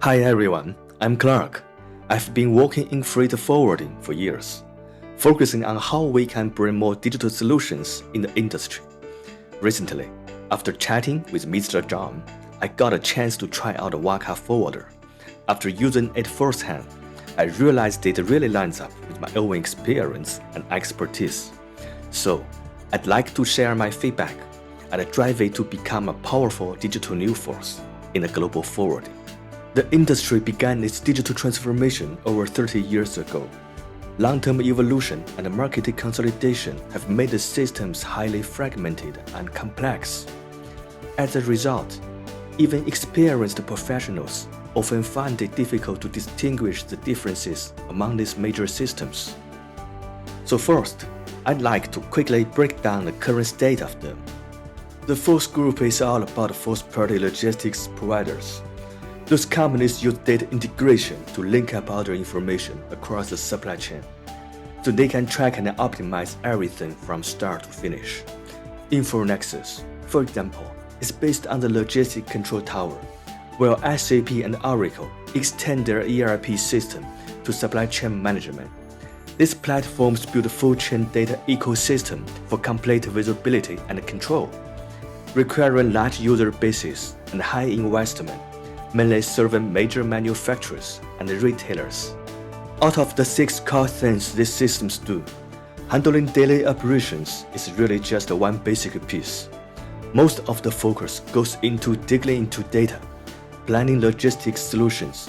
Hi everyone, I'm Clark. I've been working in freight forwarding for years, focusing on how we can bring more digital solutions in the industry. Recently, after chatting with Mr. John, I got a chance to try out a WAKA forwarder. After using it firsthand, I realized it really lines up with my own experience and expertise. So, I'd like to share my feedback and drive it to become a powerful digital new force in the global forwarding. The industry began its digital transformation over 30 years ago. Long-term evolution and market consolidation have made the systems highly fragmented and complex. As a result, even experienced professionals often find it difficult to distinguish the differences among these major systems. So first, I'd like to quickly break down the current state of them. The first group is all about first-party logistics providers. Those companies use data integration to link up other information across the supply chain, so they can track and optimize everything from start to finish. InfoNexus, for example, is based on the logistic control tower, while SAP and Oracle extend their ERP system to supply chain management. These platforms build a full chain data ecosystem for complete visibility and control, requiring large user bases and high investment, mainly serving major manufacturers and retailers. Out of the 6 core things these systems do, handling daily operations is really just one basic piece. Most of the focus goes into digging into data, planning logistics solutions,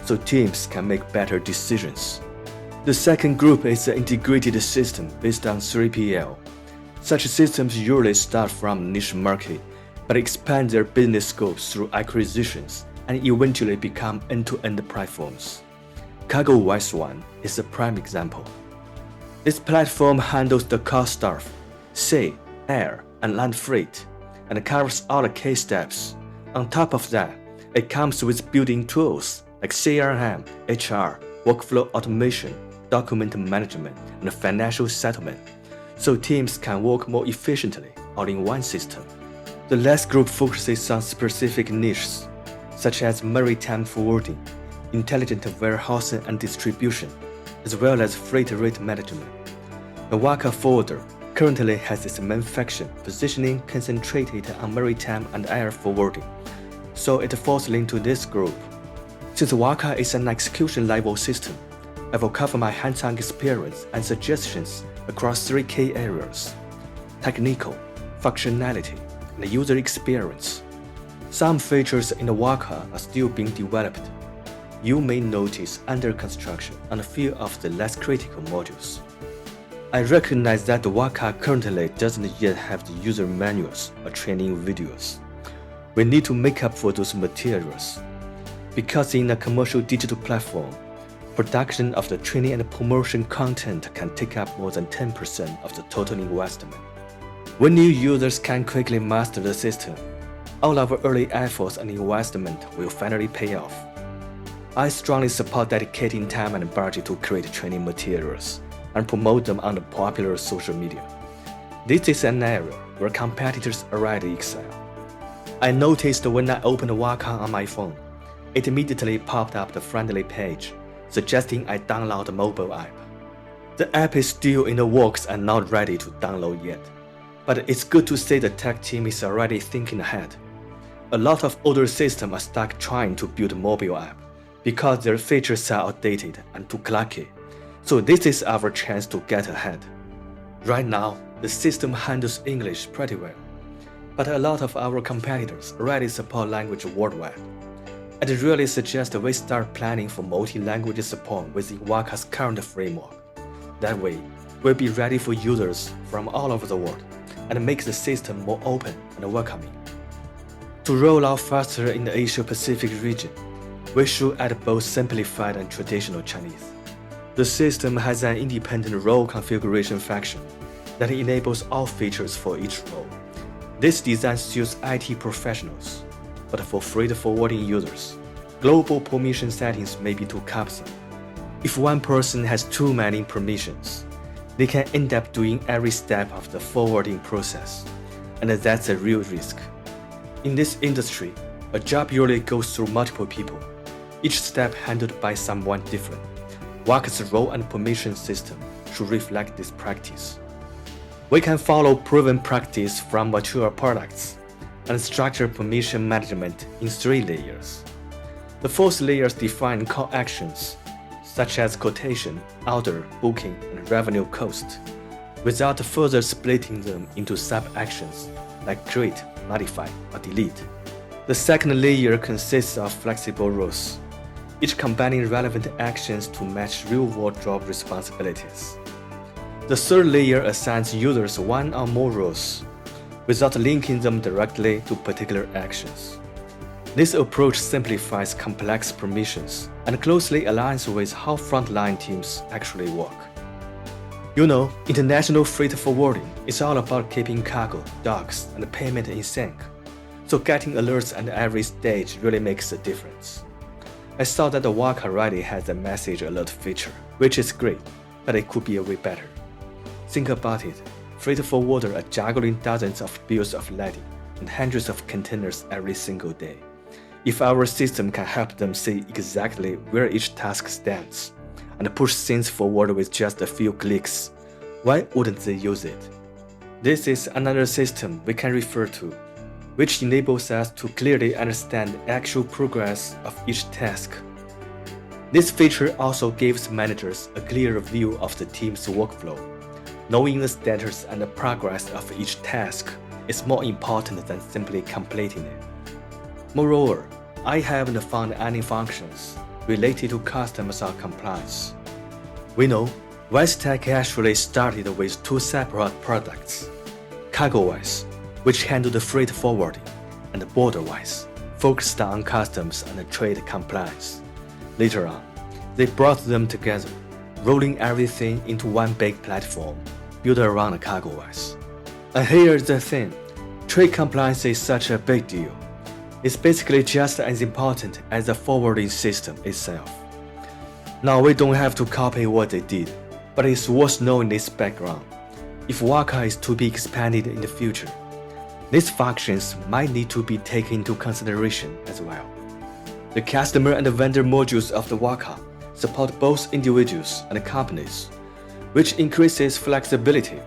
so teams can make better decisions. The second group is the integrated system based on 3PL. Such systems usually start from niche market, but expand their business scopes through acquisitions and eventually become end-to-end platforms. CargoWise One is a prime example. This platform handles the car stuff, sea, air, and land freight, and covers all the key steps. On top of that, it comes with built-in tools like CRM, HR, workflow automation, document management, and financial settlement, so teams can work more efficiently all in one system. The last group focuses on specific niches, such as maritime forwarding, intelligent warehousing and distribution, as well as freight rate management. The WAKA forwarder currently has its main function positioning concentrated on maritime and air forwarding, so it falls into this group. Since WAKA is an execution-level system, I will cover my hands-on experience and suggestions across 3 key areas: technical, functionality, and user experience. Some features in the WAKA are still being developed. You may notice under construction on a few of the less critical modules. I recognize that the WAKA currently doesn't yet have the user manuals or training videos. We need to make up for those materials, because in a commercial digital platform, production of the training and promotion content can take up more than 10% of the total investment. When new users can quickly master the system, all our early efforts and investment will finally pay off. I strongly support dedicating time and budget to create training materials and promote them on the popular social media. This is an area where competitors already excel. I noticed when I opened WAKA on my phone, it immediately popped up the friendly page suggesting I download the mobile app. The app is still in the works and not ready to download yet, but it's good to see the tech team is already thinking ahead. A lot of older systems are stuck trying to build a mobile app because their features are outdated and too clunky, so this is our chance to get ahead. Right now, the system handles English pretty well, but a lot of our competitors already support language worldwide. I'd really suggest we start planning for multi-language support within WAKA's current framework. That way, we'll be ready for users from all over the world and make the system more open and welcoming. To roll out faster in the Asia-Pacific region, we should add both simplified and traditional Chinese. The system has an independent role configuration function that enables all features for each role. This design suits IT professionals, but for freight forwarding users, global permission settings may be too cumbersome. If one person has too many permissions, they can end up doing every step of the forwarding process, and that's a real risk. In this industry, a job usually goes through multiple people, each step handled by someone different. WAKA's role and permission system should reflect this practice. We can follow proven practice from mature products and structure permission management in 3 layers. The first layer defines call actions, such as quotation, order, booking, and revenue cost, without further splitting them into sub-actions like create, modify, or delete. The second layer consists of flexible roles, each combining relevant actions to match real-world job responsibilities. The third layer assigns users one or more roles, without linking them directly to particular actions. This approach simplifies complex permissions and closely aligns with how frontline teams actually work. International freight forwarding is all about keeping cargo, docks, and payment in sync, so getting alerts at every stage really makes a difference. I saw that the WAKA already has a message alert feature, which is great, but it could be a way better. Think about it, freight forwarders are juggling dozens of bills of lading and hundreds of containers every single day. If our system can help them see exactly where each task stands and push things forward with just a few clicks, why wouldn't they use it? This is another system we can refer to, which enables us to clearly understand the actual progress of each task. This feature also gives managers a clearer view of the team's workflow. Knowing the status and the progress of each task is more important than simply completing it. Moreover, I haven't found any functions related to customs or compliance. We know WestTech actually started with 2 separate products, CargoWise, which handled the freight forwarding, and BorderWise, focused on customs and trade compliance. Later on, they brought them together, rolling everything into one big platform built around CargoWise. And here's the thing, trade compliance is such a big deal. It's basically just as important as the forwarding system itself. Now we don't have to copy what they did, but it's worth knowing this background. If WAKA is to be expanded in the future, these functions might need to be taken into consideration as well. The customer and the vendor modules of the WAKA support both individuals and companies, which increases flexibility.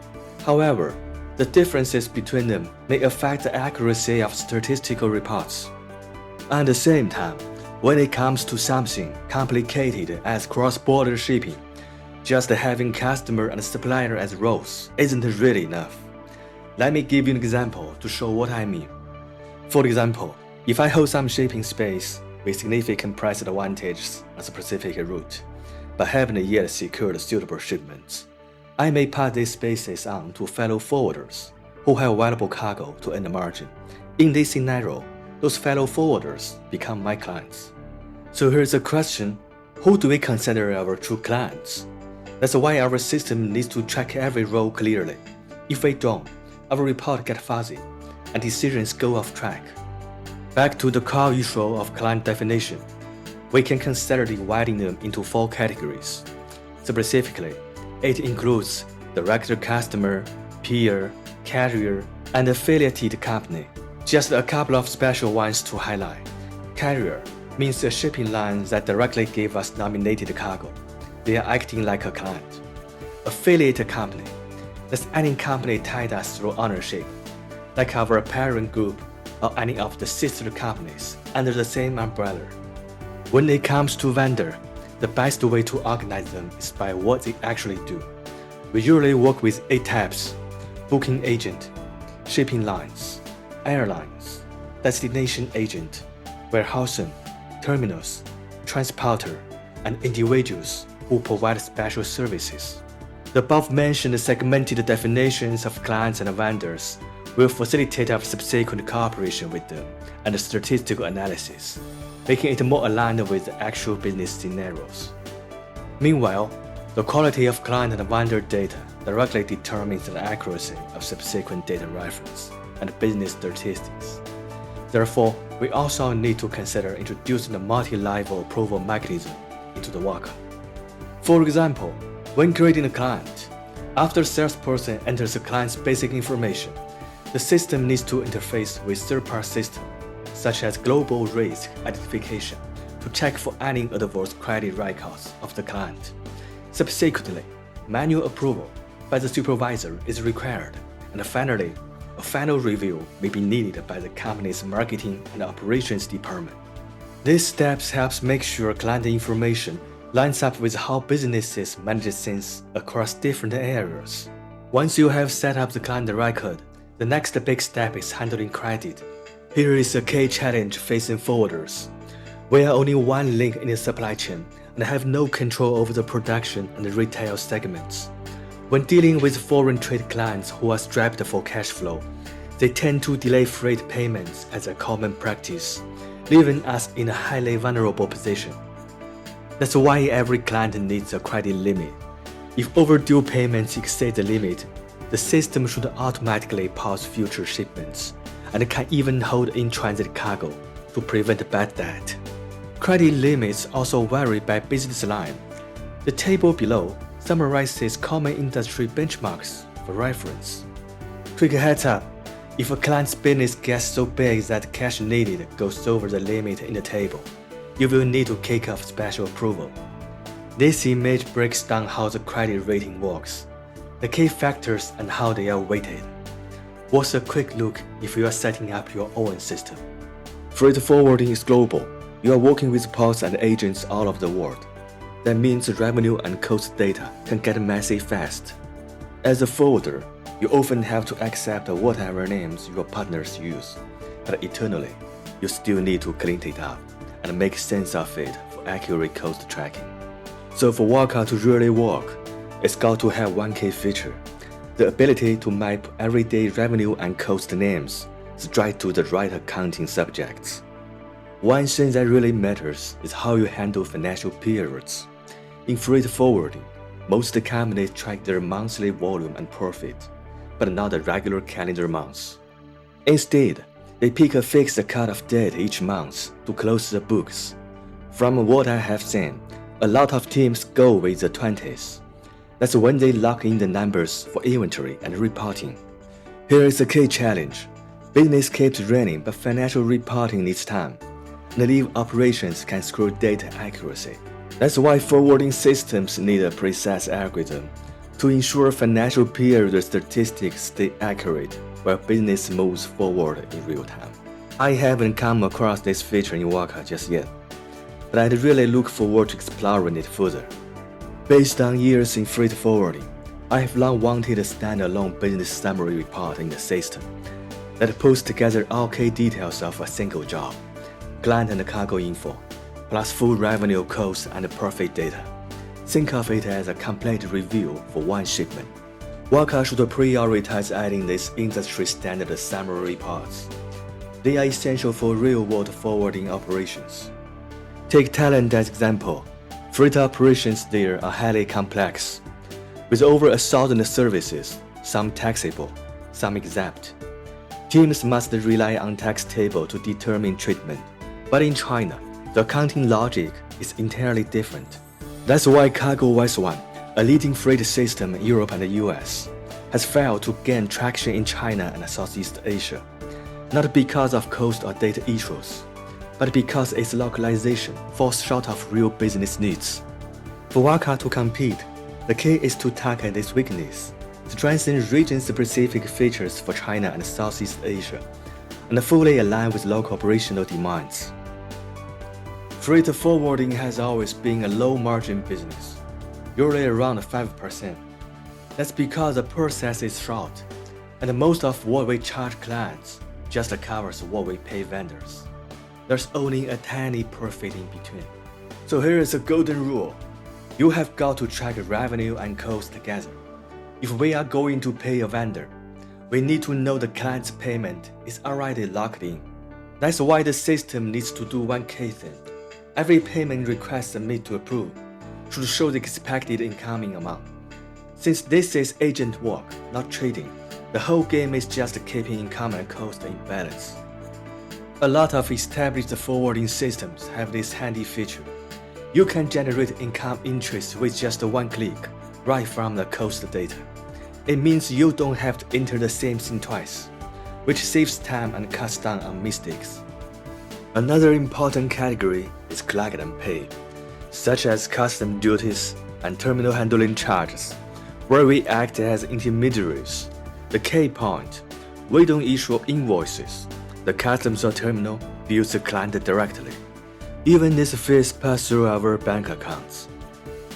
However, the differences between them may affect the accuracy of statistical reports. At the same time, when it comes to something complicated as cross-border shipping, just having customer and supplier as roles isn't really enough. Let me give you an example to show what I mean. For example, if I hold some shipping space with significant price advantages on a specific route, but haven't yet secured suitable shipments, I may pass these spaces on to fellow forwarders who have valuable cargo to earn a margin. In this scenario, those fellow forwarders become my clients. So here's a question, who do we consider our true clients? That's why our system needs to track every role clearly. If we don't, our report gets fuzzy and decisions go off track. Back to the core issue of client definition, we can consider dividing them into 4 categories. Specifically, it includes direct customer, peer, carrier, and affiliated company. Just a couple of special ones to highlight. Carrier means a shipping line that directly gives us nominated cargo. They are acting like a client. Affiliate company, that's any company tied us through ownership, like our parent group or any of the sister companies under the same umbrella. When it comes to vendor, the best way to organize them is by what they actually do. We usually work with 8 types: booking agent, shipping lines, airlines, destination agent, warehousing, terminals, transporter, and individuals who provide special services. The above-mentioned segmented definitions of clients and vendors will facilitate our subsequent cooperation with them and statistical analysis, making it more aligned with the actual business scenarios. Meanwhile, the quality of client and vendor data directly determines the accuracy of subsequent data reference and business statistics. Therefore, we also need to consider introducing a multi-level approval mechanism into the WAKA. For example, when creating a client, after the salesperson enters the client's basic information, the system needs to interface with third-party systems, such as global risk identification, to check for any adverse credit records of the client. Subsequently, manual approval by the supervisor is required, and finally, a final review may be needed by the company's marketing and operations department. These steps help make sure client information lines up with how businesses manage things across different areas. Once you have set up the client record, the next big step is handling credit. Here is a key challenge facing forwarders. We are only one link in the supply chain and have no control over the production and the retail segments. When dealing with foreign trade clients who are strapped for cash flow, they tend to delay freight payments as a common practice, leaving us in a highly vulnerable position. That's why every client needs a credit limit. If overdue payments exceed the limit, the system should automatically pause future shipments and can even hold in-transit cargo to prevent bad debt. Credit limits also vary by business line. The table below summarizes common industry benchmarks for reference. Quick heads up, if a client's business gets so big that cash needed goes over the limit in the table, you will need to kick off special approval. This image breaks down how the credit rating works, the key factors and how they are weighted. What's a quick look if you are setting up your own system? Freight forwarding is global. You are working with ports and agents all over the world. That means revenue and cost data can get messy fast. As a forwarder, you often have to accept whatever names your partners use, but eternally, you still need to clean it up and make sense of it for accurate cost tracking. So for WAKA to really work, it's got to have one key feature: the ability to map everyday revenue and cost names straight to the right accounting subjects. One thing that really matters is how you handle financial periods. In freight forwarding, most companies track their monthly volume and profit, but not the regular calendar months. Instead, they pick a fixed cut-off date each month to close the books. From what I have seen, a lot of teams go with the 20th. That's when they lock in the numbers for inventory and reporting. Here is a key challenge. Business keeps running, but financial reporting needs time. And live operations can screw data accuracy. That's why forwarding systems need a precise algorithm to ensure financial period statistics stay accurate while business moves forward in real time. I haven't come across this feature in WAKA just yet, but I'd really look forward to exploring it further. Based on years in freight forwarding, I have long wanted a standalone business summary report in the system that pulls together all key details of a single job, client and cargo info, plus full revenue, cost, and profit data. Think of it as a complete review for one shipment. WAKA should prioritize adding these industry-standard summary reports. They are essential for real-world forwarding operations. Take Thailand as example. Freight operations there are highly complex, with over 1,000 services, some taxable, some exempt. Teams must rely on tax table to determine treatment, but in China, the accounting logic is entirely different. That's why CargoWise One, a leading freight system in Europe and the US, has failed to gain traction in China and Southeast Asia, not because of cost or data issues, but because its localization falls short of real business needs. For WAKA to compete, the key is to tackle this weakness, strengthen region-specific features for China and Southeast Asia, and fully align with local operational demands. Freight forwarding has always been a low-margin business, usually around 5%. That's because the process is short, and most of what we charge clients just covers what we pay vendors. There's only a tiny profit in between. So here is a golden rule. You have got to track revenue and cost together. If we are going to pay a vendor, we need to know the client's payment is already locked in. That's why the system needs to do one key thing. Every payment request submitted to approve should show the expected incoming amount. Since this is agent work, not trading, the whole game is just keeping income and cost in balance. A lot of established forwarding systems have this handy feature. You can generate income interest with just one click, right from the cost data. It means you don't have to enter the same thing twice, which saves time and cuts down on mistakes. Another important category is collect and pay, such as custom duties and terminal handling charges, where we act as intermediaries. The key point: we don't issue invoices. The customs or terminal bills the client directly. Even these fees pass through our bank accounts.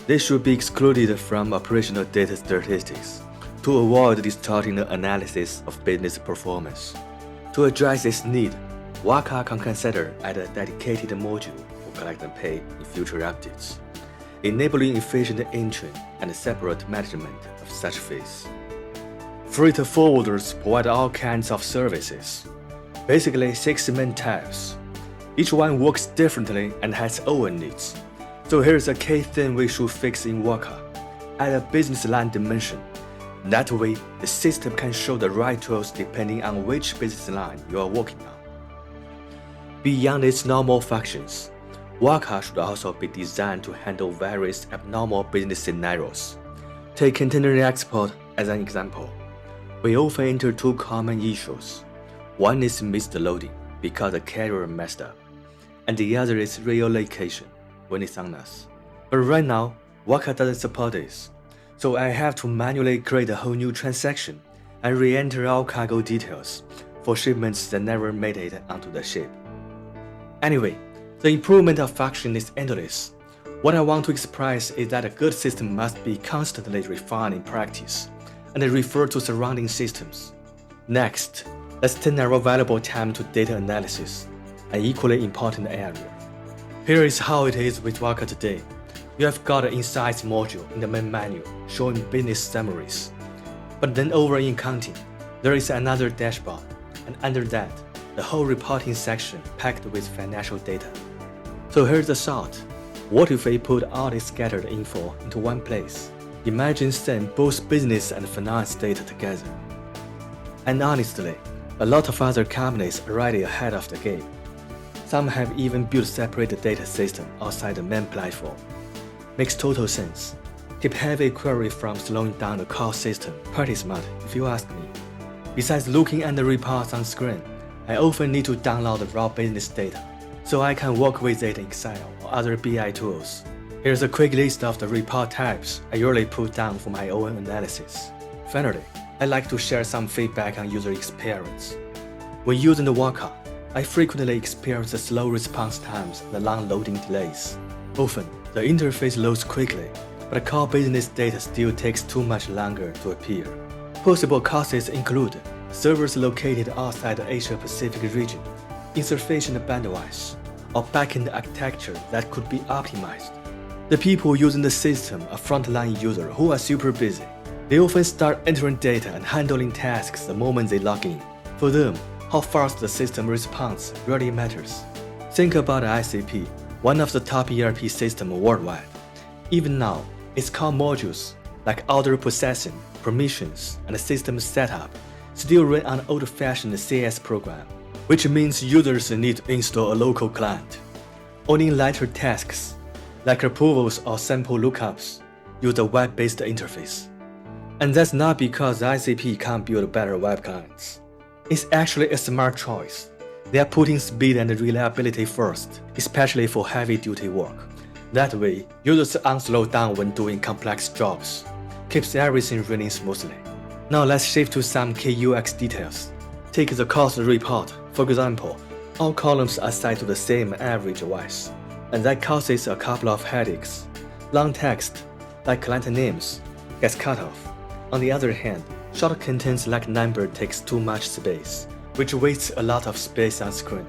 They should be excluded from operational data statistics to avoid distorting the analysis of business performance. To address this need, WAKA can consider adding a dedicated module for collect and pay in future updates, enabling efficient entry and separate management of such fees. Freight forwarders provide all kinds of services, basically 6 main types. Each one works differently and has own needs. So here's a key thing we should fix in WAKA: add a business line dimension. That way, the system can show the right tools depending on which business line you are working on. Beyond its normal functions, WAKA should also be designed to handle various abnormal business scenarios. Take container export as an example. We often enter 2 common issues. One is missed loading because the carrier messed up, and the other is reallocation when it's on us. But right now, WAKA doesn't support this, so I have to manually create a whole new transaction and re-enter all cargo details for shipments that never made it onto the ship. Anyway, the improvement of function is endless. What I want to express is that a good system must be constantly refined in practice and refer to surrounding systems. Next, let's turn our valuable time to data analysis, an equally important area. Here is how it is with WAKA today. You have got an insights module in the main menu showing business summaries. But then over in accounting, there is another dashboard, and under that, the whole reporting section packed with financial data. So here's the thought: what if we put all this scattered info into one place? Imagine seeing both business and finance data together. And honestly, a lot of other companies are already ahead of the game. Some have even built separate data system outside the main platform. Makes total sense. Keep heavy query from slowing down the core system pretty smart if you ask me. Besides looking at the reports on screen, I often need to download the raw business data so I can work with it in Excel or other BI tools. Here's a quick list of the report types I usually put down for my own analysis. Finally, I'd like to share some feedback on user experience. When using the WAKA, I frequently experience the slow response times and the long loading delays. Often, the interface loads quickly, but the core business data still takes too much longer to appear. Possible causes include servers located outside the Asia-Pacific region, insufficient bandwidth, or backend architecture that could be optimized. The people using the system are frontline users who are super busy. They often start entering data and handling tasks the moment they log in. For them, how fast the system responds really matters. Think about ICP, one of the top ERP systems worldwide. Even now, its core modules like order processing, permissions, and system setup still run on an old-fashioned CS program, which means users need to install a local client. Only lighter tasks, like approvals or sample lookups, use a web-based interface. And that's not because ICP can't build better web clients. It's actually a smart choice. They are putting speed and reliability first, especially for heavy-duty work. That way, users aren't slowed down when doing complex jobs. Keeps everything running smoothly. Now let's shift to some key UX details. Take the cost report. For example, all columns are set to the same average width, and that causes a couple of headaches. Long text, like client names, gets cut off. On the other hand, short contents like number takes too much space, which wastes a lot of space on screen.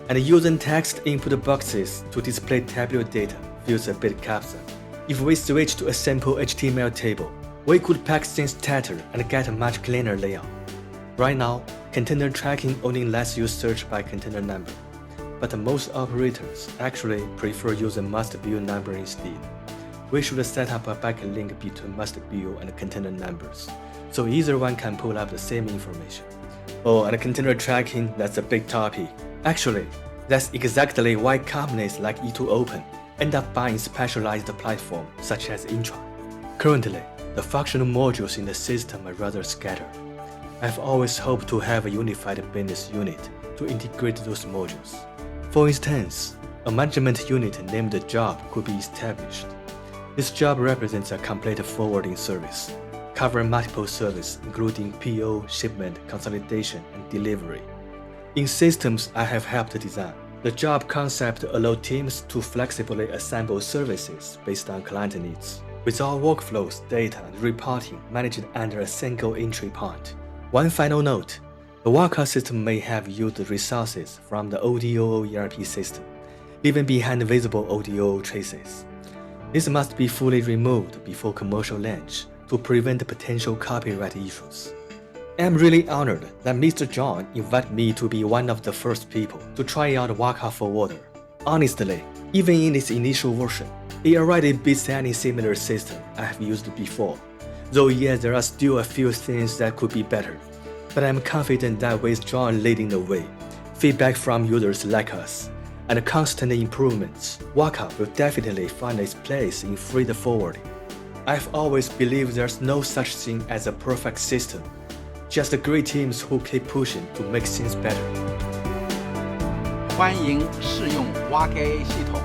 And using text input boxes to display tabular data feels a bit cumbersome. If we switch to a simple HTML table, we could pack things tighter and get a much cleaner layout. Right now, container tracking only lets you search by container number, but most operators actually prefer using must-view number instead. We should set up a backlink between must-view and container numbers, so either one can pull up the same information. Oh, and container tracking, that's a big topic. Actually, that's exactly why companies like E2Open end up buying specialized platforms such as Intra. Currently, the functional modules in the system are rather scattered. I've always hoped to have a unified business unit to integrate those modules. For instance, a management unit named Job could be established. This job represents a complete forwarding service, covering multiple services including PO, shipment, consolidation, and delivery. In systems I have helped design, the job concept allows teams to flexibly assemble services based on client needs, with all workflows, data, and reporting managed under a single entry point. One final note, the WAKA system may have used resources from the ODO ERP system, leaving behind visible ODO traces. This must be fully removed before commercial launch to prevent potential copyright issues. I am really honored that Mr. John invited me to be one of the first people to try out WAKA Forwarder. Honestly, even in its initial version, it already beats any similar system I have used before. Though yes, there are still a few things that could be better. But I'm confident that with John leading the way, feedback from users like us, and constant improvements, WAKA will definitely find its place in freight forwarding. I've always believed there's no such thing as a perfect system, just great teams who keep pushing to make things better. 欢迎试用 WAKA 系统。